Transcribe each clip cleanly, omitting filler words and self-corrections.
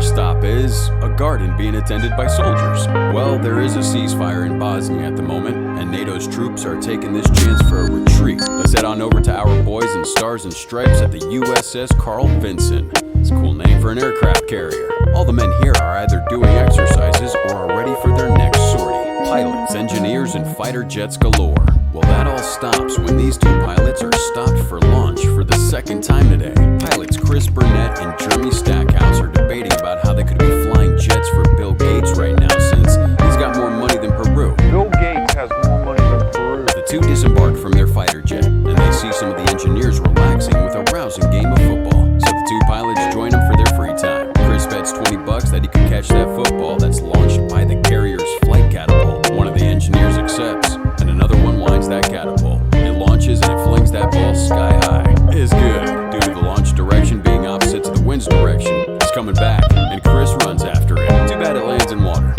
first stop is a garden being attended by soldiers. Well, there is a ceasefire in Bosnia at the moment, and NATO's troops are taking this chance for a retreat. Let's head on over to our boys in Stars and Stripes at the USS Carl Vinson. It's a cool name for an aircraft carrier. All the men here are either doing exercises or are ready for their next sortie. Pilots, engineers, and fighter jets galore. Well, that all stops when these two pilots are stopped for launch for the second time today. Pilots Chris Burnett and Jeremy Stackhouse are debating about how they could be flying jets for Bill Gates right now since he's got more money than Peru. Bill Gates has more money than Peru. The two disembark from their fighter jet, and they see some of the engineers relaxing with a rousing game of football. So the two pilots join them for their free time. Chris bets $20 that he could catch that football that's launched by the carrier's flight catapult. One of the engineers accepts, and another one winds that catapult. It launches and it flings that ball sky high. It's good, due to the launch direction being opposite to the wind's direction. It's coming back, and Chris runs after it. Too bad it lands in water.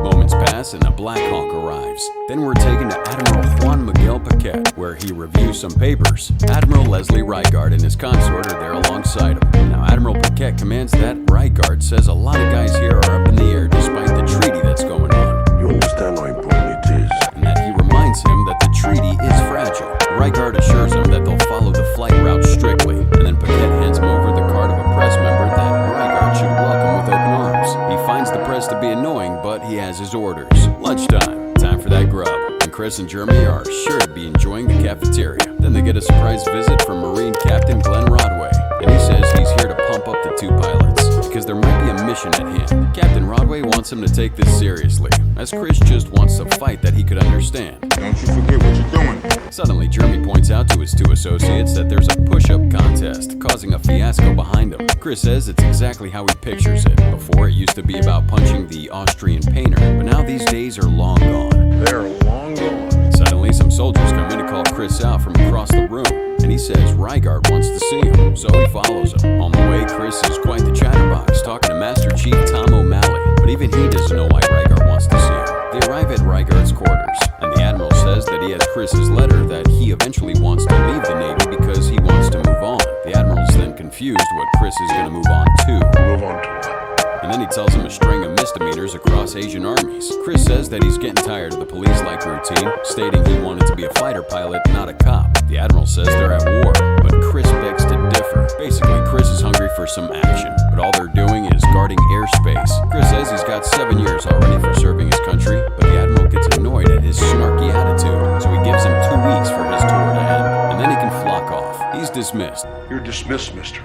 Moments pass and a Black Hawk arrives. Then we're taken to Admiral Juan Miguel Paquette, where he reviews some papers. Admiral Leslie Reigart and his consort are there alongside him. Now, Admiral Paquette commands that Reigart says a lot of guys here are up in the air despite the treaty that's going on. You understand how important it is? And that he reminds him that the treaty is fragile. Reigart assures him that they'll follow the flight route strictly, and then Paquette hands him over the card of a press member that Reigart should welcome with open arms. He finds the press to be annoying, but he has his orders. Lunchtime, time for that grub, and Chris and Jeremy are sure to be enjoying the cafeteria. Then they get a surprise visit from Marine Captain Glenn Rodway, and he says he's here to pump up the two pilots, because there might be a mission at hand. Captain Rodway wants him to take this seriously, as Chris just wants a fight that he could understand. Don't you forget what you're doing. Suddenly, Jeremy points out to his two associates that there's a push-up contest, causing a fiasco behind him. Chris says it's exactly how he pictures it. Before, it used to be about punching the Austrian painter, but now these days are long gone. They're long gone. Suddenly, some soldiers come in to call Chris out from across the room, and he says Reigart wants to see him, so he follows him. On the way, Chris is quite the chatterbox, talking to Master Chief Tom O'Malley, but even he doesn't know why Reigart wants to see him. They arrive at Reigart's quarters, and the Admiral says that he has Chris's letter that he eventually wants to leave the Navy because he wants to move on. The Admiral's then confused what Chris is going to move on to. Move on to what? And then he tells him a string of misdemeanors across Asian armies. Chris says that he's getting tired of the police-like routine, stating he wanted to be a fighter pilot, not a cop. The Admiral says they're at war, but Chris begs to differ. Basically, Chris is hungry for some action, but all they're doing is guarding airspace. Chris says he's got 7 years already for serving his country, but the Admiral gets annoyed at his snarky attitude, so he gives him 2 weeks for his tour to end, and then he can flock off. He's dismissed. You're dismissed, mister.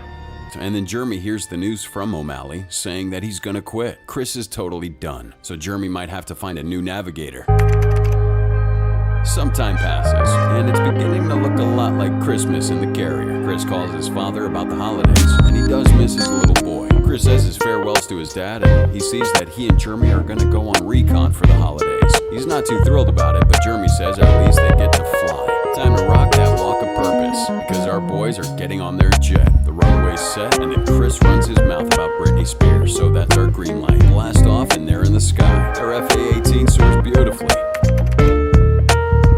And then Jeremy hears the news from O'Malley saying that he's gonna quit. Chris is totally done, so Jeremy might have to find a new navigator. Some time passes, and it's beginning to look a lot like Christmas in the carrier. Chris calls his father about the holidays, and he does miss his little boy. Chris says his farewells to his dad, and he sees that he and Jeremy are gonna go on recon for the holidays. He's not too thrilled about it, but Jeremy says at least they get to fly. Time to rock that walk of purpose, because our boys are getting on their jet. The runway's set, and then Chris runs his mouth about Britney Spears, so that's our green light. Blast off, and they're in the sky. Their FA-18 soars beautifully.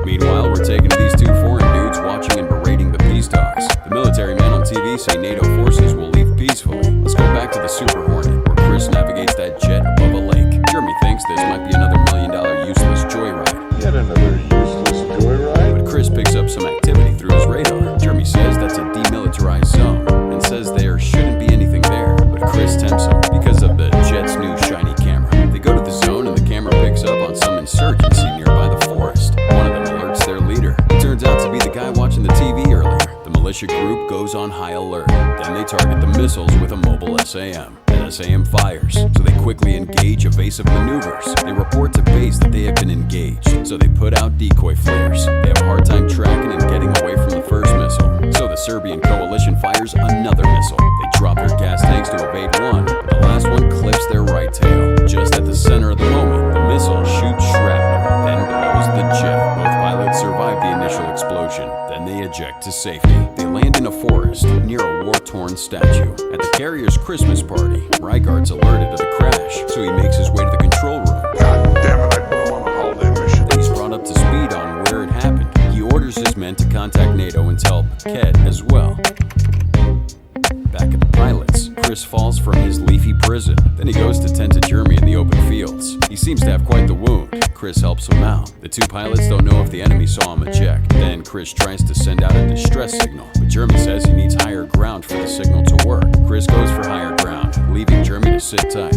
Meanwhile, we're taking to these two foreign dudes watching and berating the peace talks. The military men on TV say NATO forces will leave peacefully. Let's go back to the Super Hornet, where Chris navigates that jet above a lake. Jeremy thinks this might be another $1 million useless joyride. Yet another useless joyride. But Chris picks up some activity through his radar. Jeremy says that's a demilitarized zone, and says there shouldn't be anything there. But Chris tempts him because of the jet's new shiny camera. They go to the zone, and the camera picks up on some insurgency nearby the forest. One of them alerts their leader. It turns out to be the guy watching the TV earlier. The militia group goes on high alert. Then they target the missiles with a mobile SAM. And SAM fires, so they quickly engage evasive maneuvers. They report to base that they have been engaged, so they put out decoy flares. They have a hard time tracking and getting away from the first missile, so the Serbian coalition fires another missile. They drop their gas tanks to evade one, but the last one clips their right tail. Just at the center of the moment, the missile shoots shrapnel, then blows the jet. Both pilots survive the initial explosion, then they eject to safety. They land in a forest near a war-torn statue. At the carrier's Christmas party, Reigart's alerted of the crash, so he makes his way to the control room. God damn it, I put him on a holiday mission. Then he's brought up to speed on where it happened. He orders his men to contact NATO and tell Paquette as well. Back at the pilots, Chris Chris falls from his leafy prison. Then he goes to tend to Jeremy in the open fields. He seems to have quite the wound. Chris helps him out. The two pilots don't know if the enemy saw him eject. Then Chris tries to send out a distress signal, but Jeremy says he needs higher ground for the signal to work. Chris goes for higher ground, leaving Jeremy to sit tight.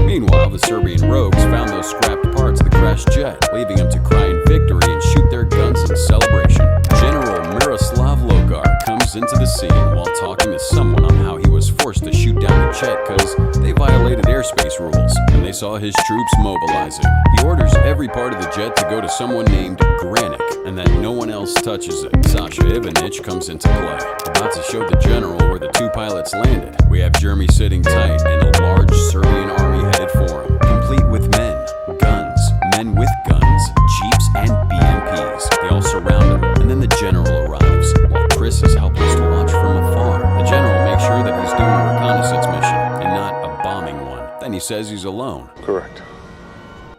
Meanwhile, the Serbian rogues found those scrapped parts of the crashed jet, leaving them to cry in victory and shoot their guns in celebration. General Miroslav Lokar comes into the scene while talking to someone on how he was forced to shoot down a jet because they violated airspace rules and they saw his troops mobilizing. He orders every part of the jet to go to someone named Granik and that no one else touches it. Sasha Ivanich comes into play, about to show the general where the two pilots landed. We have Jeremy sitting tight and a large Serbian army headed for him, complete with men, guns, men with guns, jeeps, and BMPs. They all surround him, and then the general arrives, while Chris is helpless to watch from afar. The general makes sure that he's doing a reconnaissance mission, and not a bombing one. Then he says he's alone. Correct.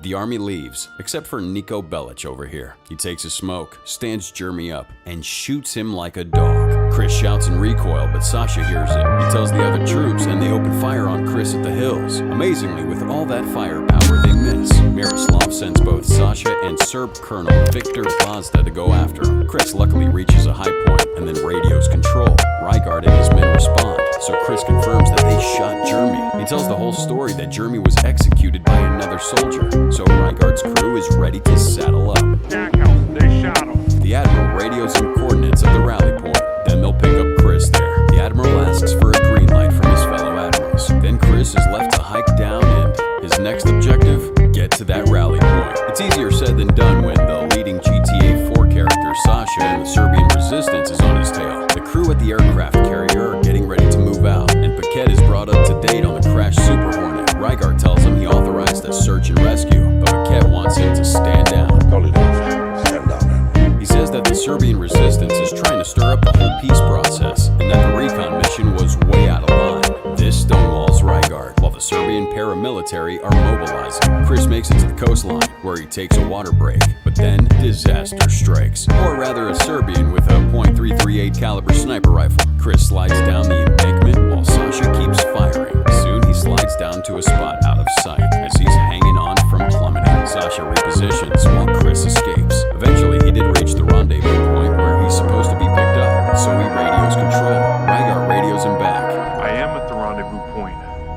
The army leaves, except for Niko Bellic over here. He takes a smoke, stands Jeremy up, and shoots him like a dog. Chris shouts in recoil, but Sasha hears it. He tells the other troops, and they open fire on Chris at the hills. Amazingly, with all that firepower, they miss. Miroslav sends both Sasha and Serb Colonel Viktor Vazda to go after him. Chris luckily reaches a high point, and then radios control. Rygard and his men respond, so Chris confirms that they shot Jeremy. He tells the whole story that Jeremy was executed by another soldier, so Rygard's crew is ready to saddle up. Stackhouse, they shot him. The Admiral radios him coordinates of the rally point. Then they'll pick up Chris there. The Admiral asks for a green light from his fellow admirals. Then Chris is left to hike down and his next objective, get to that rally point. It's easier said than done when the leading GTA 4 character Sasha and the Serbian resistance is on his tail. The crew at the aircraft carrier are getting ready to move out, and Paquette is brought up to date on the crashed Super Hornet. Rygard tells him he authorized a search and rescue, but Paquette wants him to stand down. Call it off. Stand down, man. He says that the Serbian resistance is trying to stir up the whole peace process, and that the recon mission was way out of line. This stonewalls Rygard, while the Serbian paramilitary are mobilizing. Chris makes it to the coastline, where he takes a water break, but then disaster strikes. Or rather, a Serbian with a .338 caliber sniper rifle. Chris slides down the embankment while Sasha keeps firing. Soon he slides down to a spot out of sight as he's hanging on from plummeting. Sasha repositions while Chris escapes. Eventually, he did reach the rendezvous point where he's supposed to be picked up, so he radios control. Rygard radios him back. I am at the rendezvous point.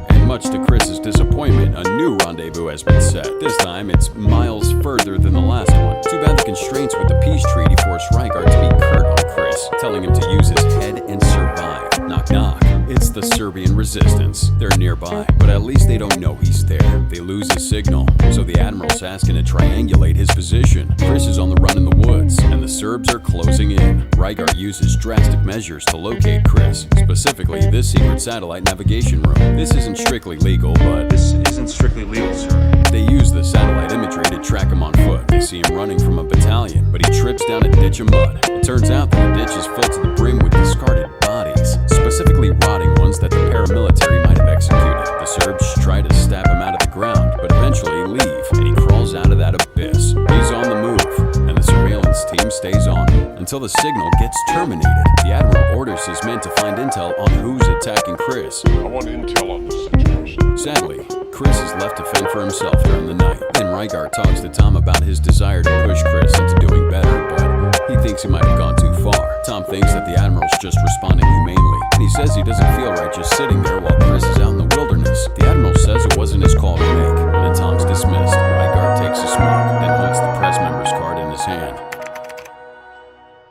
And much to Chris's disappointment, a new rendezvous has been set. This time, it's miles further than the last one. Too bad the constraints with the peace treaty forced Rygard to be curt on Chris, telling him to use his head and survive. Knock knock. It's the Serbian resistance. They're nearby, but at least they don't know he's there. They lose his signal, so the Admiral's asking to triangulate his position. Chris is on the run in the woods, and the Serbs are closing in. Rygard uses drastic measures to locate Chris, specifically this secret satellite navigation room. This isn't strictly legal, but This isn't strictly legal, sir. they use the satellite imagery to track him on foot. They see him running from a battalion, but he trips down a ditch of mud. It turns out that the ditch is filled to the brim with discarded bodies, specifically rotting ones that the paramilitary might have executed. The Serbs try to stab him out of the ground, but eventually leave, and he crawls out of that abyss. He's on the move, and the surveillance team stays on him until the signal gets terminated. The Admiral orders his men to find intel on who's attacking Chris. I want intel on this situation. Sadly, Chris is left to fend for himself during the night. Then Rygard talks to Tom about his desire to push Chris into doing better, but he thinks he might have gone too far. Tom thinks that the Admiral's just responding humanely, and he says he doesn't feel right just sitting there while Chris is out in the wilderness. The Admiral says it wasn't his call to make, and then Tom's dismissed. Rygard takes a smoke, then holds the press member's card in his hand.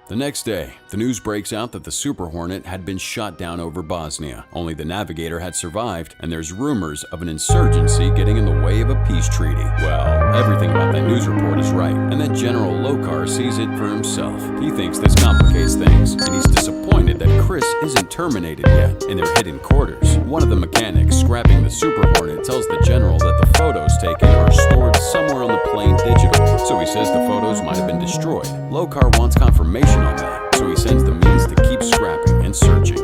The next day, the news breaks out that the Super Hornet had been shot down over Bosnia. Only the Navigator had survived, and there's rumors of an insurgency getting in the way of a peace treaty. Well, everything about that news report is right, and then General Lokar sees it for himself. He thinks this complicates things, and he's disappointed that Chris isn't terminated yet in their hidden quarters. One of the mechanics scrapping the Super Hornet tells the General that the photos taken are stored somewhere on the plane digital, so he says the photos might have been destroyed. Lokar wants confirmation on that, so he sends the means to keep scrapping and searching.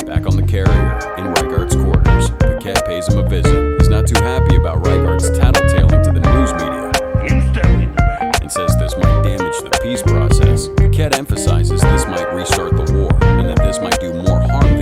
Back on the carrier, in Rygard's quarters, Paquette pays him a visit. He's not too happy about Rygard's tattletaling to the news media, You stab me in the back. and says this might damage the peace process. Paquette emphasizes this might restart the war, and that this might do more harm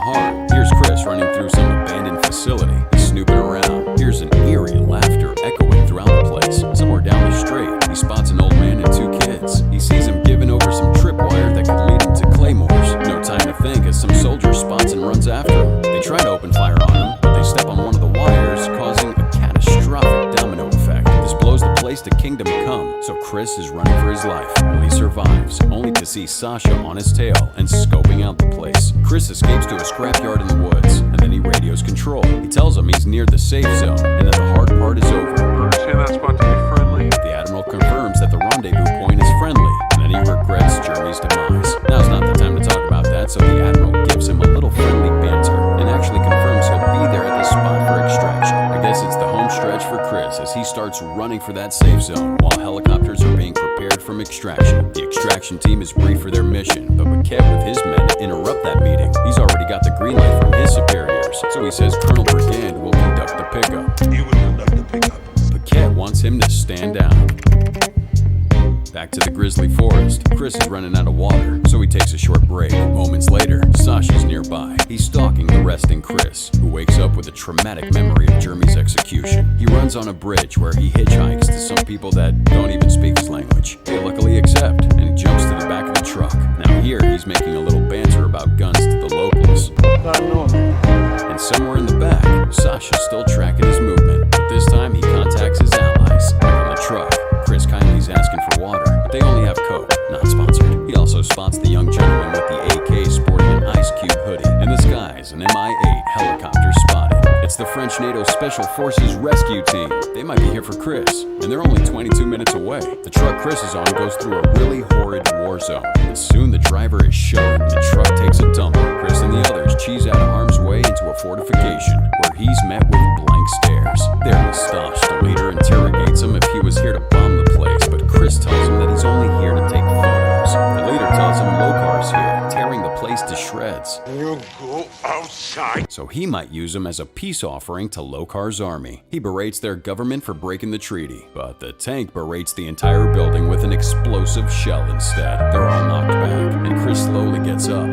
harm. Here's Chris running through some abandoned facility. He's snooping around. Here's an eerie laughter echoing throughout the place. Somewhere down the street, he spots an old man and 2 kids. He sees him giving over some tripwire that could lead him to claymores. No time to think as some soldier spots and runs after him. They try to open fire on him, but they step on one of the wires, causing a catastrophic domino effect. This blows the place to kingdom come, so Chris is running for his life. Well, he survives, only to see Sasha on his tail and scoping out the place. Chris escapes to a scrapyard in the woods, and then he radios control. He tells him he's near the safe zone, and that the hard part is over. Understand that spot to be friendly? The Admiral confirms that the rendezvous point is friendly, and then he regrets Jeremy's demise. Now's not the time to talk about that, so the Admiral gives him a little friendly banter, and actually confirms he'll be there at the spot for extraction. I guess it's the home stretch for Chris as he starts running for that safe zone, while helicopters are being prepared from extraction. The extraction team is briefed for their mission, but Paquette with his men interrupt that meeting. He's already got the green light from his superiors, so he says Colonel Brigand will conduct the pickup. You will conduct the pickup. Paquette wants him to stand down. Back to the grizzly forest. Chris is running out of water, so he takes a short break. Moments later, Sasha's nearby. He's stalking the resting Chris, who wakes up with a traumatic memory of Jeremy's execution. He runs on a bridge where he hitchhikes to some people that don't even speak his language. They luckily accept, and he jumps to the back of the truck. Now here, he's making a little banter about guns to the locals. And somewhere in the back, Sasha's still tracking his movement, but this time he contacts his allies. Back on the truck, Chris kindly is asking for water, but they only have Coke, not sponsored. He also spots the young gentleman with the AK sporting an Ice Cube hoodie. In the skies, an Mi-8 helicopter spotted. It's the French NATO Special Forces rescue team. They might be here for Chris, and they're only 22 minutes away. The truck Chris is on goes through a really horrid war zone, and soon the driver is shot. The truck takes a tumble. Chris and the others cheese out of harm's way into a fortification, where he's met with blank stares. Their mustache, the leader interrogates him if he was here to bomb the place, but Chris tells him that he's only here to take photos. The leader tells him Lokar's here, tearing the place to shreds. You go outside. So he might use him as a peace offering to Lokar's army. He berates their government for breaking the treaty, but the tank berates the entire building with an explosive shell instead. They're all knocked back, and Chris slowly gets up.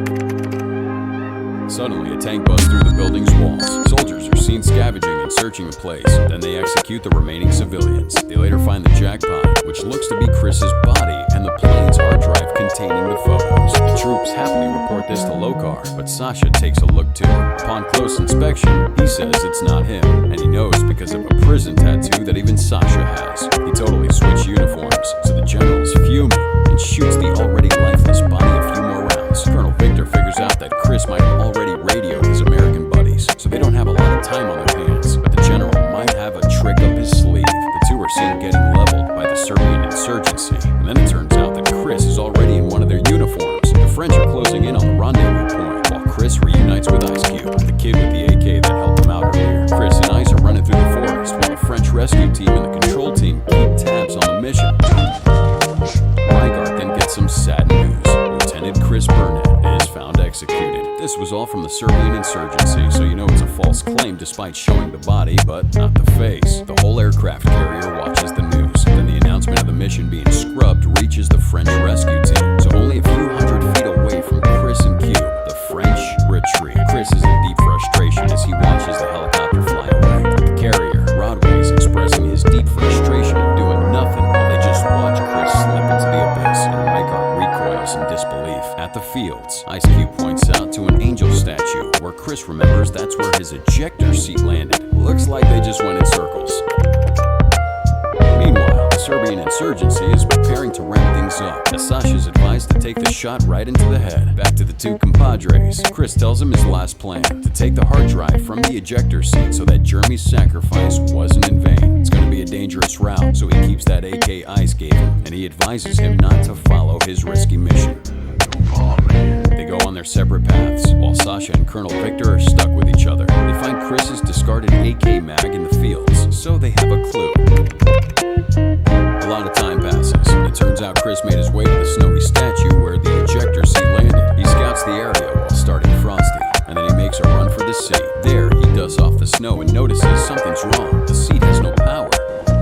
Suddenly, a tank busts through the building's walls. Soldiers are seen scavenging and searching the place. Then they execute the remaining civilians. They later find the jackpot, which looks to be Chris's body, and the plane's hard drive containing the photos. The troops happily report this to Lokar, but Sasha takes a look too. Upon close inspection, he says it's not him, and he knows because of a prison tattoo that even Sasha has. He totally switched uniforms, so the general's fuming and shoots the already lifeless body a few more rounds. Colonel Victor figures out that Chris might have already radioed his American buddies, so they don't have a lot of time on their hands, but the general might have a trick up his sleeve. The two are seen getting leveled by the Serbian insurgency, and then it turns out that Chris is already in one of their uniforms. The French are closing in on the rendezvous point, while Chris reunites with Ice Cube, the kid with the AK that helped him out earlier. Chris and Ice are running through the forest, while the French rescue team and the control team keep tabs on the mission. Rygarth then gets some sad news. Lieutenant Chris Burnett is found executed. This was all from the Serbian insurgency, so you know it's a false claim despite showing the body, but not the face. The whole aircraft carrier watches the news. Then the announcement of the mission being scrubbed reaches the French rescue team. So only a few hundred feet away from Chris and Cube, the French retreat. Chris is in deep frustration as he watches the helicopter fly away. The carrier, Rodway, is expressing his deep frustration of doing nothing while they just watch Chris slip into the abyss, and Rygarth recoils in disbelief. At the fields, Ice Cube points out to an angel statue where Chris remembers that's where his ejector seat landed. Looks like they just went in circles. Meanwhile, the Serbian insurgency is preparing to wrap things up. Sasha's advised to take the shot right into the head. Back to the two compadres. Chris tells him his last plan, to take the hard drive from the ejector seat so that Jeremy's sacrifice wasn't in vain. It's going to be a dangerous route, so he keeps that AK Ice gave him, and he advises him not to follow his risky mission. They go on their separate paths, while Sasha and Colonel Victor are stuck with each other. They find Chris's discarded AK mag in the fields, so they have a clue. A lot of time passes, and it turns out Chris made his way to the snowy statue where the ejector seat landed. He scouts the area while starting Frosty, and then he makes a run for the seat. There, he dusts off the snow and notices something's wrong. The seat has no power.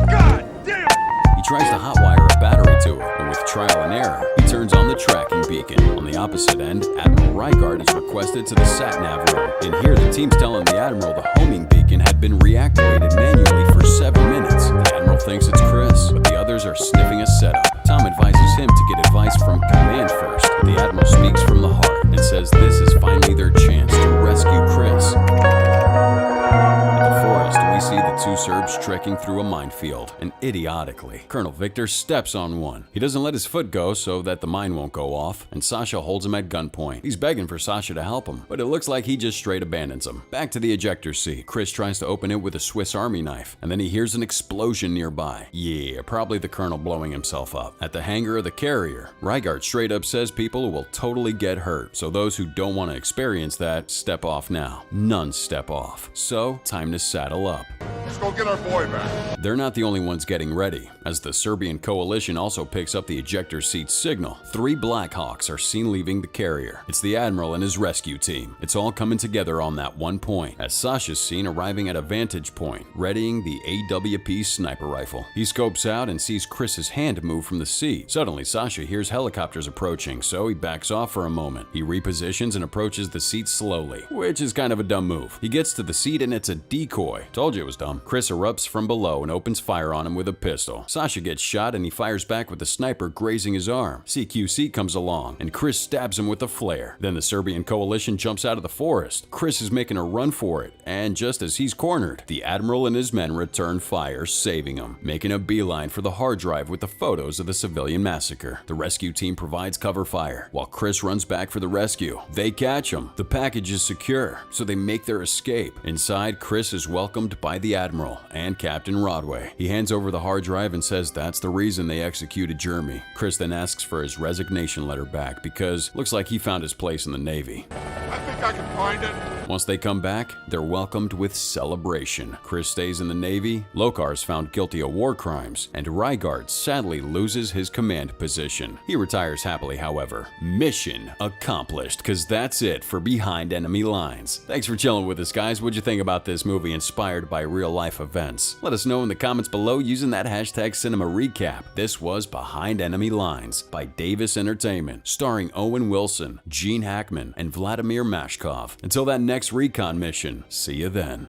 God damn! He tries to hotwire a battery to it, and with trial and error, he turns on the tracking beacon. On the opposite end, Admiral Reigart is requested to the sat-nav room. In here, the team's telling the Admiral the homing beacon had been reactivated manually for 7 minutes. The Admiral thinks it's Chris, but the others are sniffing a setup. Tom advises him to get advice from command first. The Admiral speaks from the heart and says this is finally their chance to rescue Chris. At the forest, we see the two Serbs trekking through a minefield, and idiotically, Colonel Victor steps on one. He doesn't let his foot go so that the mine won't go off, and Sasha holds him at gunpoint. He's begging for Sasha to help him, but it looks like he just straight abandons him. Back to the ejector seat. Chris tries to open it with a Swiss Army knife, and then he hears an explosion nearby. Yeah, probably the Colonel blowing himself up. At the hangar of the carrier, Reigart straight up says people will totally get hurt, so those who don't want to experience that, step off now. None step off. So, time to saddle up. Let's go get our boy back. They're not the only ones getting ready, as the Serbian coalition also picks up the ejector seat signal. 3 Blackhawks are seen leaving the carrier. It's the Admiral and his rescue team. It's all coming together on that one point, as Sasha's seen arriving at a vantage point, readying the AWP sniper rifle. He scopes out and sees Chris's hand move from the seat. Suddenly, Sasha hears helicopters approaching, so he backs off for a moment. He repositions and approaches the seat slowly, which is kind of a dumb move. He gets to the seat and it's a decoy. Told you it was dumb. Chris erupts from below and opens fire on him with a pistol. Sasha gets shot and he fires back with the sniper grazing his arm. CQC comes along and Chris stabs him with a flare. Then the Serbian coalition jumps out of the forest. Chris is making a run for it, and just as he's cornered, the Admiral and his men return fire, saving him, making a beeline for the hard drive with the photos of the civilian massacre. The rescue team provides cover fire, while Chris runs back for the rescue. They catch him. The package is secure, so they make their escape. Inside, Chris is welcomed by the Admiral and Captain Rodway. He hands over the hard drive and says that's the reason they executed Jeremy. Chris then asks for his resignation letter back because looks like he found his place in the Navy. I think I can find it. Once they come back, they're welcomed with celebration. Chris stays in the Navy, Lokar is found guilty of war crimes, and Reigart sadly loses his command position. He retires happily, however. Mission accomplished, cause that's it for Behind Enemy Lines. Thanks for chilling with us, guys. What'd you think about this movie inspired by real-life events? Let us know in the comments below using that hashtag #CinemaRecap. This was Behind Enemy Lines by Davis Entertainment, starring Owen Wilson, Gene Hackman, and Vladimir Mashkov. Until that next recon mission, see you then.